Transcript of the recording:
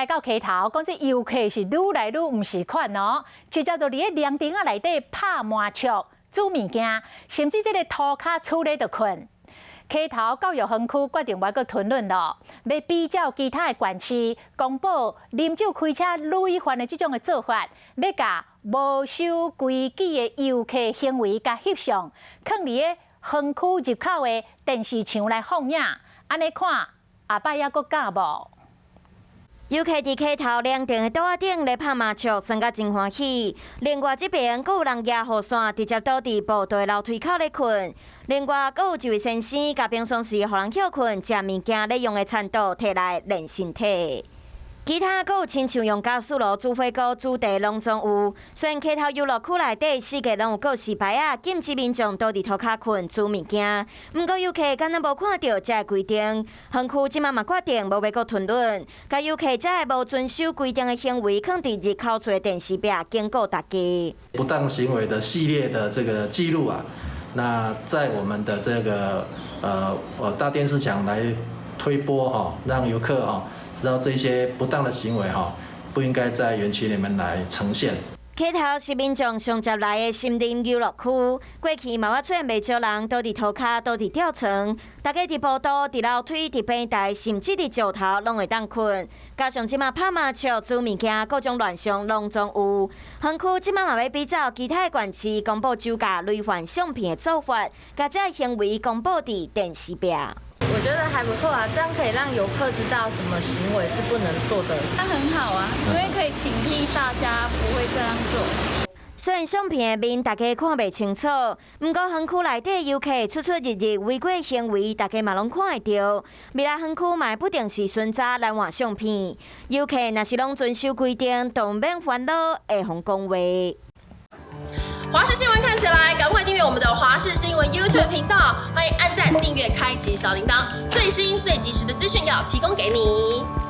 到溪头，讲这游客是愈来愈唔习惯哦，直接就伫咧凉亭内底拍麻雀、煮物件，甚至这个涂骹厝咧就困。溪头教育园区决定要搁讨论咯，要比较其他的县市公布啉酒开车累犯的这种的做法，要甲无守规矩的游客行为甲翕相，放伫咧园区入口的电视墙来放映，安尼看后摆还搁敢无？游客伫溪头凉亭的桌仔顶咧拍麻将，算甲真欢喜。另外这边阁有人举雨伞，直接倒伫步道楼梯口咧困。另外，阁有一位先生，甲平常时互人休困、食物件咧用的餐刀摕来练身体。其他阁有亲像用加速炉煮火锅主题拢总有。虽然溪头游乐区内底四界拢有告示牌啊，禁止民众倒伫涂骹困煮物件。不过游客敢若无看到这规定，园区即马嘛决定无要阁讨论，甲游客这无遵守规定的行为，放伫入口处的电视壁警告大家。不当行为的系列的这个记录啊，那在我们的这个大电视墙来推播哈，让游客哈。知道这些不当的行为不应该在园区里面来呈现。溪头是民众上接来的森林游乐区，过去嘛我出现袂少人倒伫涂骹、倒伫吊床，大家伫步道、伫楼梯、伫平台，甚至伫石头拢会当困。加上即马拍麻将、煮物件，各种乱象拢总有。园区即马嘛要比照其他县市公布酒驾累犯相片的做法，甲这行为公布伫电视壁。我觉得还不错啊，这样可以让游客知道什么行为是不能做的。那很好啊，因为可以警惕大家不会这样做。虽然相片的面大家看袂清楚，不过园区内底游客出入违规行为，大家嘛拢看会到。未来园区嘛不定时巡查来换相片，游客若是拢遵守规定，都免烦恼会互讲话。华视新闻看起来，赶快订阅我们的华视新闻 YouTube 频道，欢迎按赞、订阅、开启小铃铛，最新最及时的资讯要提供给你。